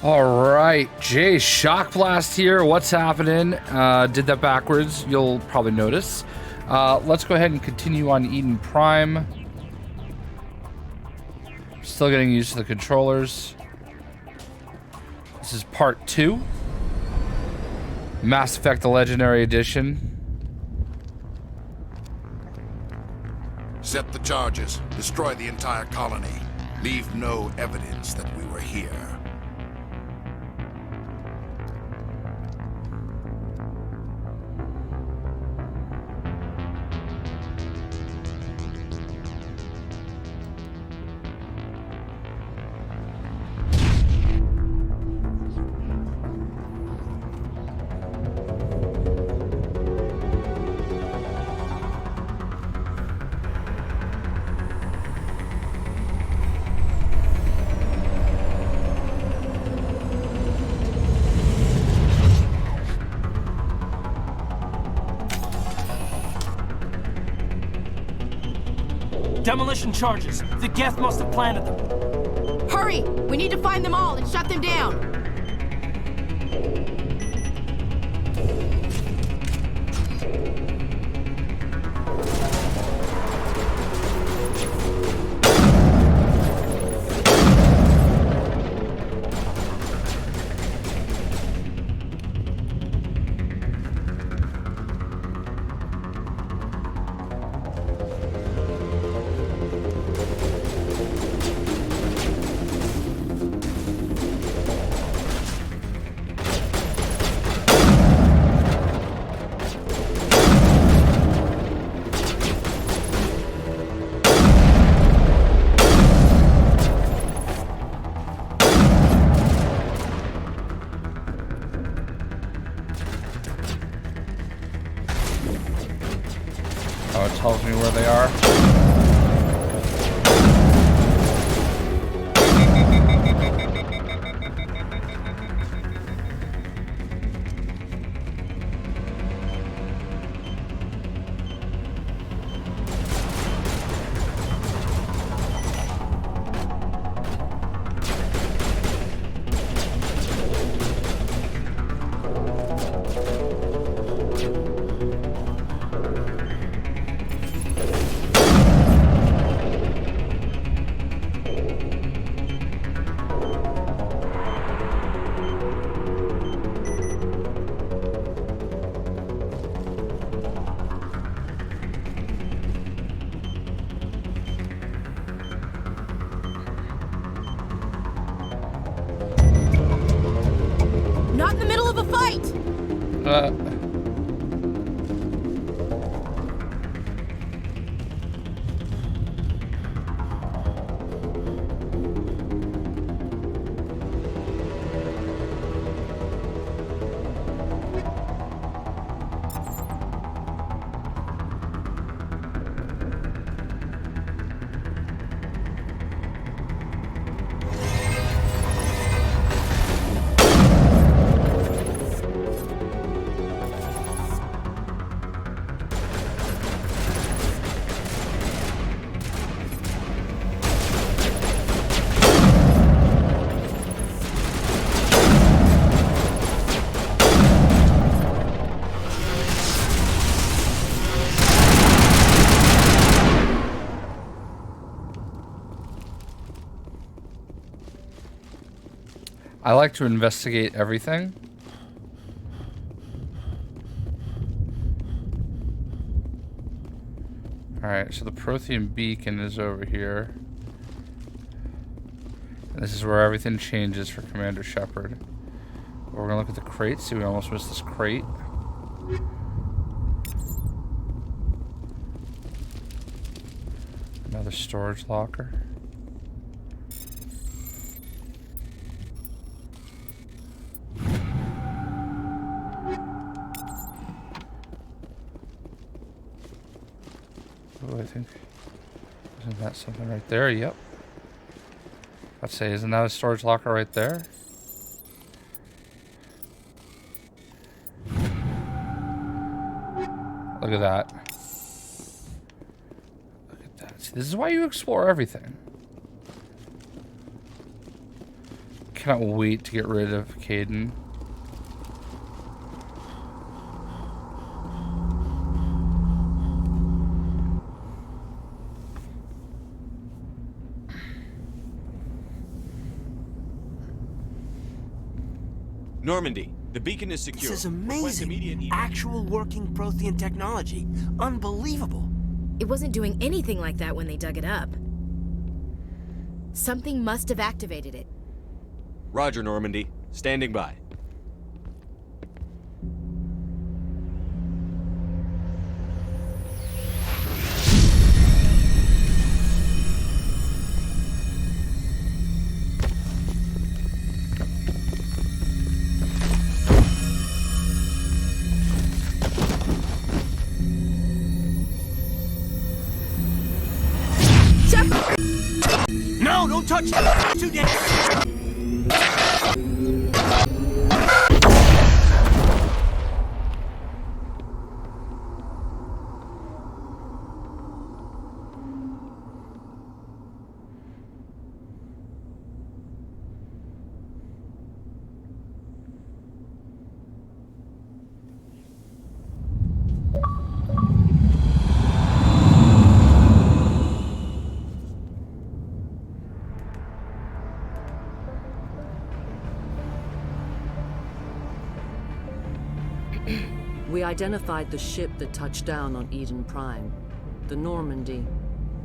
All right, JayShockblast here. What's happening? Did that backwards. You'll probably notice. Let's go ahead and continue on Eden Prime. Still getting used to the controllers. This is part 2. Mass Effect: The Legendary Edition. Set the charges. Destroy the entire colony. Leave no evidence that we were here. Demolition charges. The Geth must have planted them. Hurry! We need to find them all and shut them down. Oh, it tells me where they are. Not in the middle of a fight! I like to investigate everything. Alright, so the Prothean Beacon is over here. And this is where everything changes for Commander Shepard. We're gonna look at the crate, see we almost missed this crate. Another storage locker. Oh, I think, isn't that something right there? Yep. I'd say, isn't that a storage locker right there? Look at that. Look at that. See, this is why you explore everything. cannot wait to get rid of Caden. Normandy, the beacon is secure. This is Request immediate amazing. Actual working Prothean technology. Unbelievable. It wasn't doing anything like that when they dug it up. Something must have activated it. Roger, Normandy. Standing by. No, don't touch it! Too dangerous! We identified the ship that touched down on Eden Prime. The Normandy,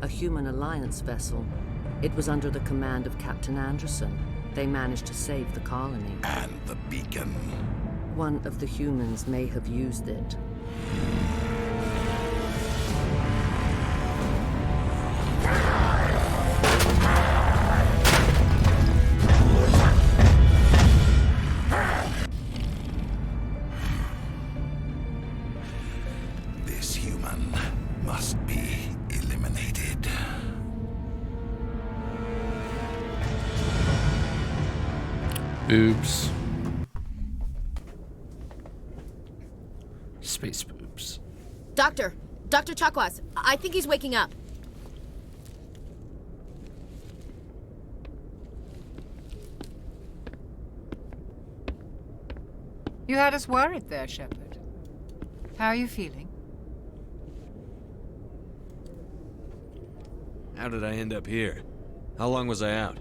a human alliance vessel. It was under the command of Captain Anderson. They managed to save the colony. And the beacon. One of the humans may have used it. This human must be eliminated. Boobs. Space boobs. Doctor! Dr. Chakwas, I think he's waking up. You had us worried there, Shepard. How are you feeling? How did I end up here? How long was I out?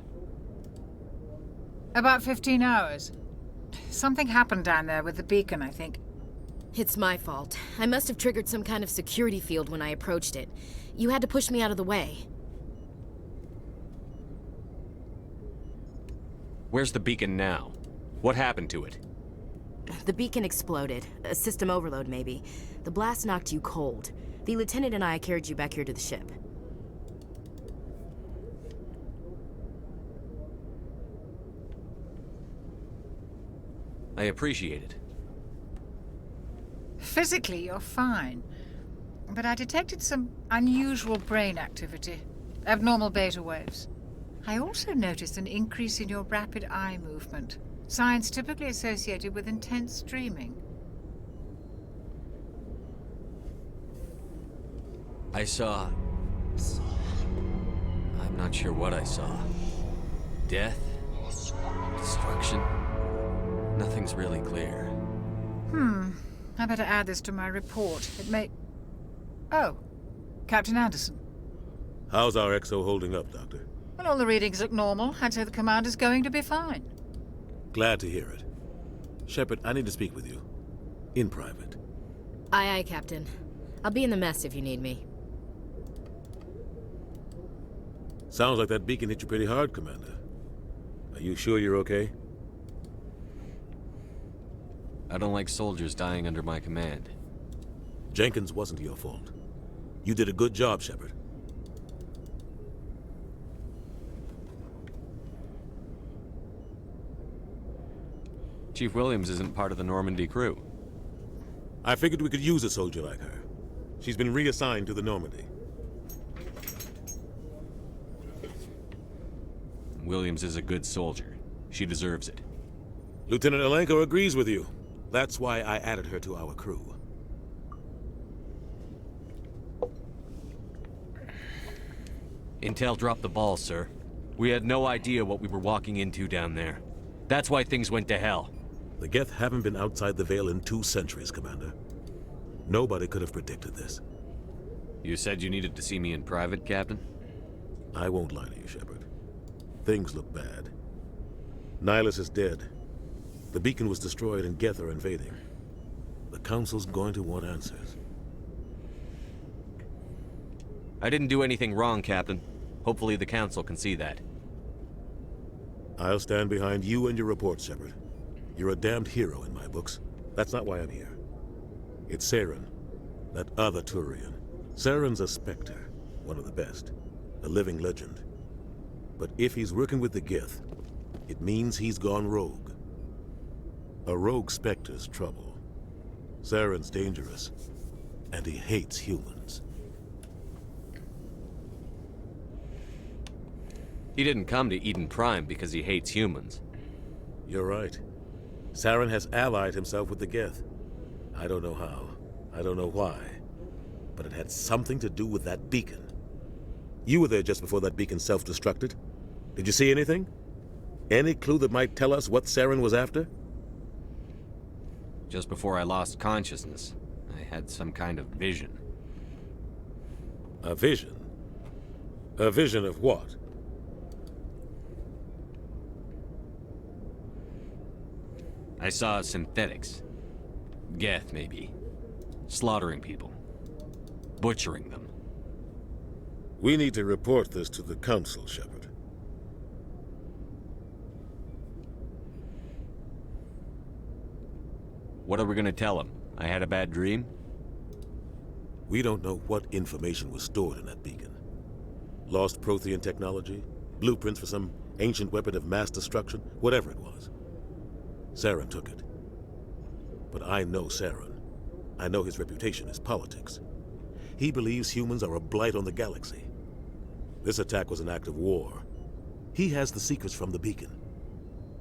About 15 hours. Something happened down there with the beacon, I think. It's my fault. I must have triggered some kind of security field when I approached it. You had to push me out of the way. Where's the beacon now? What happened to it? The beacon exploded. A system overload, maybe. The blast knocked you cold. The lieutenant and I carried you back here to the ship. I appreciate it. Physically, you're fine. But I detected some unusual brain activity. Abnormal beta waves. I also noticed an increase in your rapid eye movement. Signs typically associated with intense dreaming. I saw... I'm not sure what I saw. Death? Destruction? Nothing's really clear. I better add this to my report. It may... Oh, Captain Anderson. How's our XO holding up, Doctor? Well, all the readings look normal. I'd say the commander's going to be fine. Glad to hear it. Shepard, I need to speak with you. In private. Aye, aye, Captain. I'll be in the mess if you need me. Sounds like that beacon hit you pretty hard, Commander. Are you sure you're okay? I don't like soldiers dying under my command. Jenkins wasn't your fault. You did a good job, Shepard. Chief Williams isn't part of the Normandy crew. I figured we could use a soldier like her. She's been reassigned to the Normandy. Williams is a good soldier. She deserves it. Lieutenant Alenko agrees with you. That's why I added her to our crew. Intel dropped the ball, sir. We had no idea what we were walking into down there. That's why things went to hell. The Geth haven't been outside the Veil in 2 centuries, Commander. Nobody could have predicted this. You said you needed to see me in private, Captain? I won't lie to you, Shepard. Things look bad. Nihilus is dead. The beacon was destroyed and Geth are invading. The Council's going to want answers. I didn't do anything wrong, Captain. Hopefully the Council can see that. I'll stand behind you and your report, Shepard. You're a damned hero in my books. That's not why I'm here. It's Saren, that other Turian. Saren's a Spectre, one of the best. A living legend. But if he's working with the Geth, it means he's gone rogue. A rogue Spectre's trouble. Saren's dangerous, and he hates humans. He didn't come to Eden Prime because he hates humans. You're right. Saren has allied himself with the Geth. I don't know how. I don't know why. But it had something to do with that beacon. You were there just before that beacon self-destructed. Did you see anything? Any clue that might tell us what Saren was after? Just before I lost consciousness, I had some kind of vision. A vision? A vision of what? I saw synthetics. Geth, maybe. Slaughtering people. Butchering them. We need to report this to the Council, Shepard. What are we gonna tell him? I had a bad dream? We don't know what information was stored in that beacon. Lost Prothean technology? Blueprints for some ancient weapon of mass destruction? Whatever it was. Saren took it. But I know Saren. I know his reputation is politics. He believes humans are a blight on the galaxy. This attack was an act of war. He has the secrets from the beacon.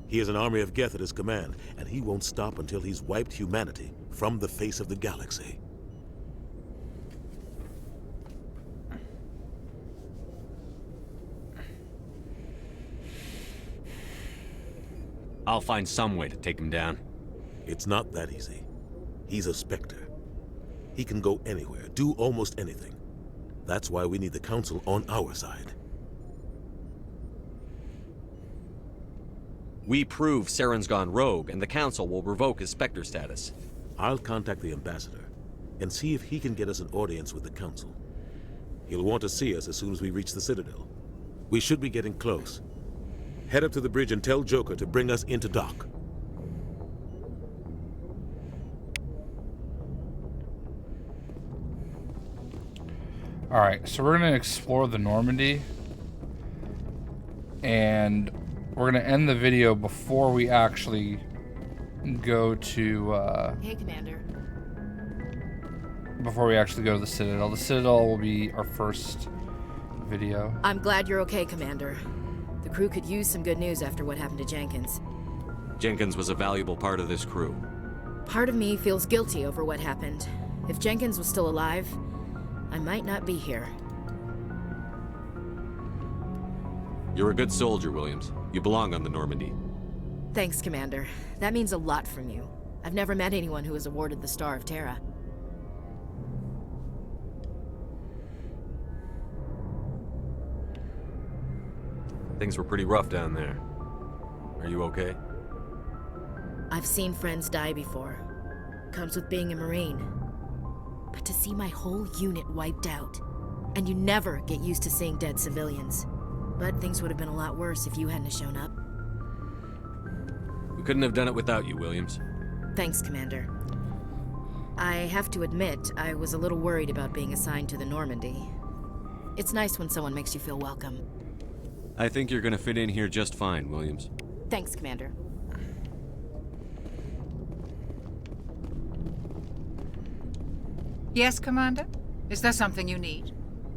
He has an army of Geth at his command, and he won't stop until he's wiped humanity from the face of the galaxy. I'll find some way to take him down. It's not that easy. He's a Spectre. He can go anywhere, do almost anything. That's why we need the Council on our side. We prove Saren's gone rogue, and the Council will revoke his Spectre status. I'll contact the Ambassador and see if he can get us an audience with the Council. He'll want to see us as soon as we reach the Citadel. We should be getting close. Head up to the bridge and tell Joker to bring us into dock. Alright, so we're going to explore the Normandy. And we're going to end the video before we actually go to... Hey, Commander. Before we actually go to the Citadel. The Citadel will be our first video. I'm glad you're okay, Commander. The crew could use some good news after what happened to Jenkins. Jenkins was a valuable part of this crew. Part of me feels guilty over what happened. If Jenkins was still alive, I might not be here. You're a good soldier, Williams. You belong on the Normandy. Thanks, Commander. That means a lot from you. I've never met anyone who was awarded the Star of Terra. Things were pretty rough down there. Are you okay? I've seen friends die before. Comes with being a Marine. But to see my whole unit wiped out, and you never get used to seeing dead civilians. But things would have been a lot worse if you hadn't shown up. We couldn't have done it without you, Williams. Thanks, Commander. I have to admit, I was a little worried about being assigned to the Normandy. It's nice when someone makes you feel welcome. I think you're gonna fit in here just fine, Williams. Thanks, Commander. Yes, Commander? Is there something you need?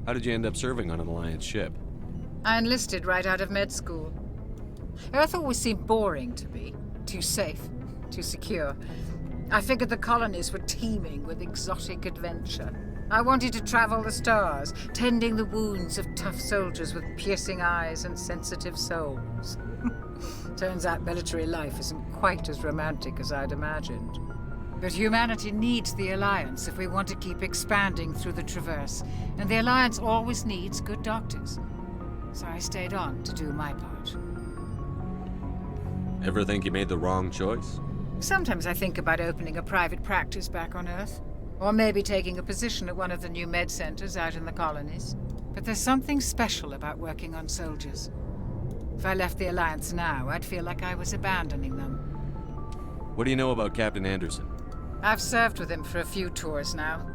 How did you end up serving on an Alliance ship? I enlisted right out of med school. Earth always seemed boring to me. Too safe, too secure. I figured the colonies were teeming with exotic adventure. I wanted to travel the stars, tending the wounds of tough soldiers with piercing eyes and sensitive souls. Turns out military life isn't quite as romantic as I'd imagined. But humanity needs the Alliance if we want to keep expanding through the Traverse, and the Alliance always needs good doctors. So I stayed on to do my part. Ever think you made the wrong choice? Sometimes I think about opening a private practice back on Earth, or maybe taking a position at one of the new med centers out in the colonies. But there's something special about working on soldiers. If I left the Alliance now, I'd feel like I was abandoning them. What do you know about Captain Anderson? I've served with him for a few tours now.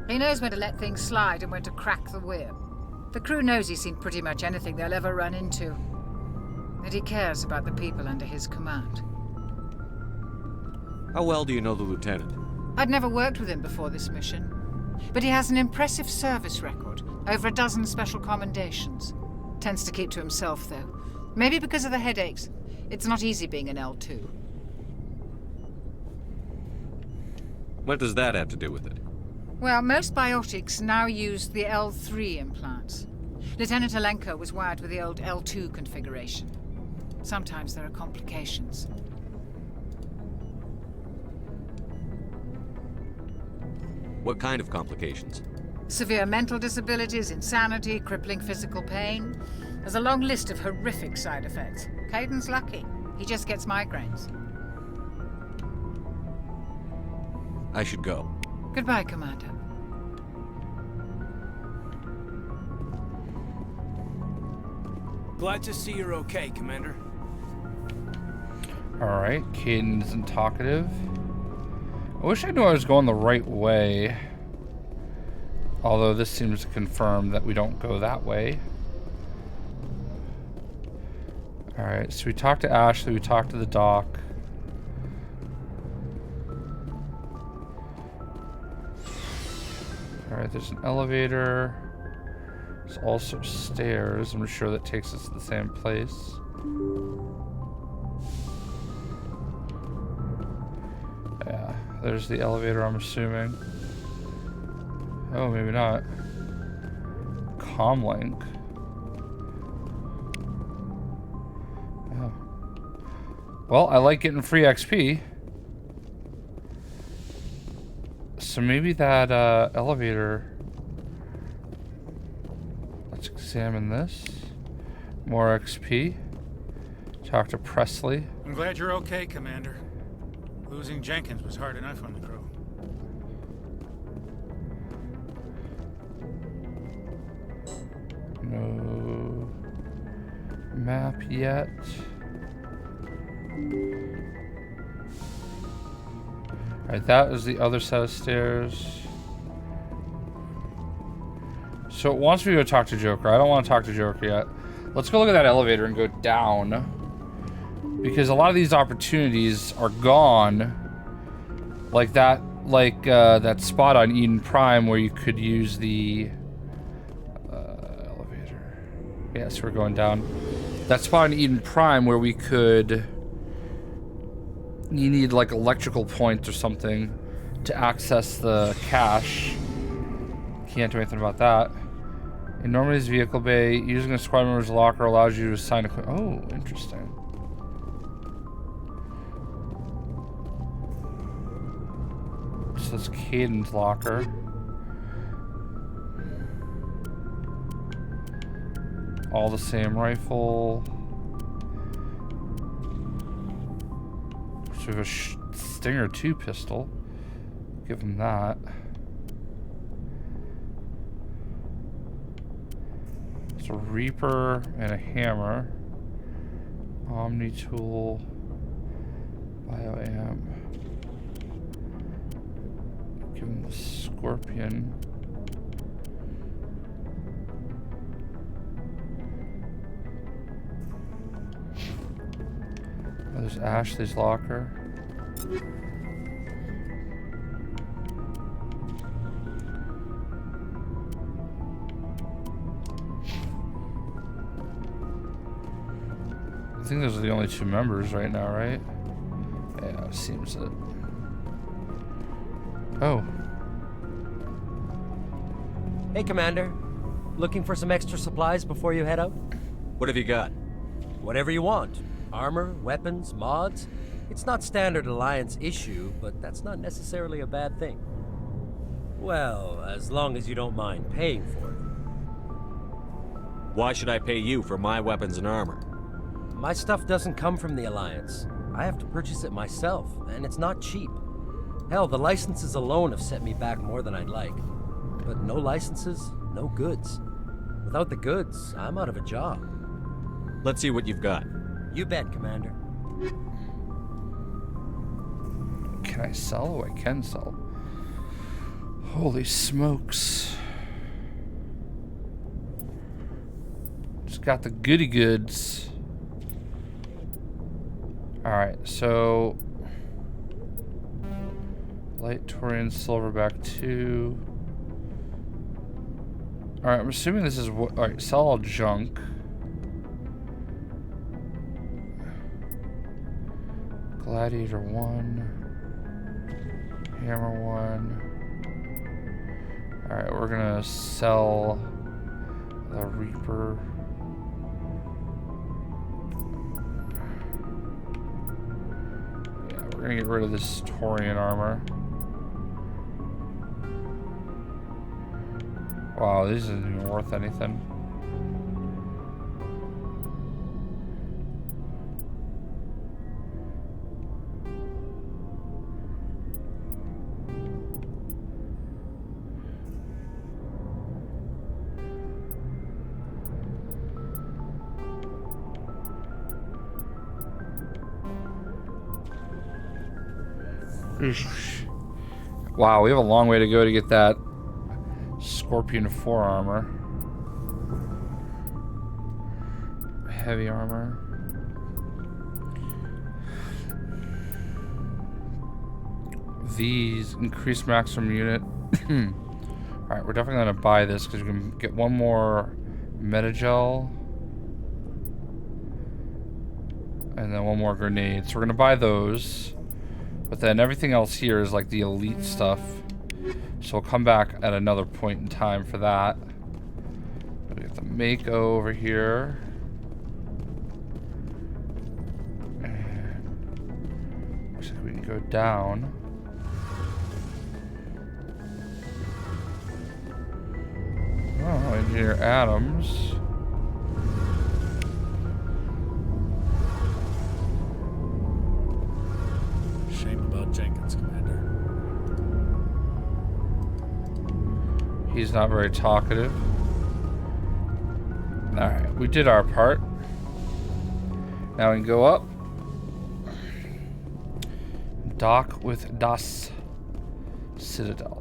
He knows when to let things slide and when to crack the whip. The crew knows he's seen pretty much anything they'll ever run into. And he cares about the people under his command. How well do you know the lieutenant? I'd never worked with him before this mission. But he has an impressive service record, over a dozen special commendations. Tends to keep to himself, though. Maybe because of the headaches. It's not easy being an L2. What does that have to do with it? Well, most biotics now use the L3 implants. Lieutenant Alenko was wired with the old L2 configuration. Sometimes there are complications. What kind of complications? Severe mental disabilities, insanity, crippling physical pain. There's a long list of horrific side effects. Caden's lucky. He just gets migraines. I should go. Goodbye, Commander. Glad to see you're okay, Commander. Alright, Caden isn't talkative. I wish I knew I was going the right way. Although this seems to confirm that we don't go that way. Alright, so we talked to Ashley, we talked to the doc. Alright, there's an elevator. There's also stairs. I'm sure that takes us to the same place. Yeah, there's the elevator, I'm assuming. Oh, maybe not. Comlink. Oh. Well, I like getting free XP. So maybe that elevator... Let's examine this. More XP. Talk to Presley. I'm glad you're okay, Commander. Losing Jenkins was hard enough on the crew. No map yet. Alright, that is the other set of stairs. So it wants me to go talk to Joker. I don't want to talk to Joker yet. Let's go look at that elevator and go down. Because a lot of these opportunities are gone. Like that spot on Eden Prime where you could use the elevator. Yes, we're going down. That spot on Eden Prime where we could... You need like electrical points or something to access the cache. Can't do anything about that. In Normandy's vehicle bay, using a squad member's locker allows you to assign a... Oh, interesting. So it's Caden's locker. All the same rifle. So we have a Stinger 2 pistol. Give him that. It's a Reaper and a hammer. Omni tool. Bioamp. Give him the Scorpion. Oh, there's Ashley's locker. I think those are the only two members right now, right? Yeah, it seems that. Oh. Hey, Commander. Looking for some extra supplies before you head out? What have you got? Whatever you want. Armor, weapons, mods? It's not standard Alliance issue, but that's not necessarily a bad thing. Well, as long as you don't mind paying for it. Why should I pay you for my weapons and armor? My stuff doesn't come from the Alliance. I have to purchase it myself, and it's not cheap. Hell, the licenses alone have set me back more than I'd like. But no licenses, no goods. Without the goods, I'm out of a job. Let's see what you've got. You bet, Commander. Can I sell? Oh, I can sell. Holy smokes. Just got the goody goods. Alright, so Light Torian Silverback 2. Alright, I'm assuming this is what. Alright, sell all junk. Gladiator 1. Hammer 1. Alright, we're gonna sell the Reaper. Yeah, we're gonna get rid of this Torian armor. Wow, this isn't even worth anything. Wow, we have a long way to go to get that Scorpion 4 armor. Heavy armor. These increase maximum unit. Alright, we're definitely gonna buy this because we can get one more Metagel. And then one more grenade. So we're gonna buy those. But then everything else here is like the elite stuff. So we'll come back at another point in time for that. We got the Mako over here. And looks like we can go down. Oh, Engineer Adams. Shame about Jenkins, Commander. He's not very talkative. Alright, we did our part. Now we can go up. Dock with Das Citadel.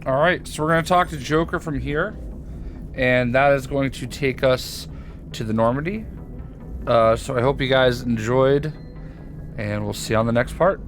Alright, so we're going to talk to Joker from here. And that is going to take us to the Normandy. So I hope you guys enjoyed. And we'll see you on the next part.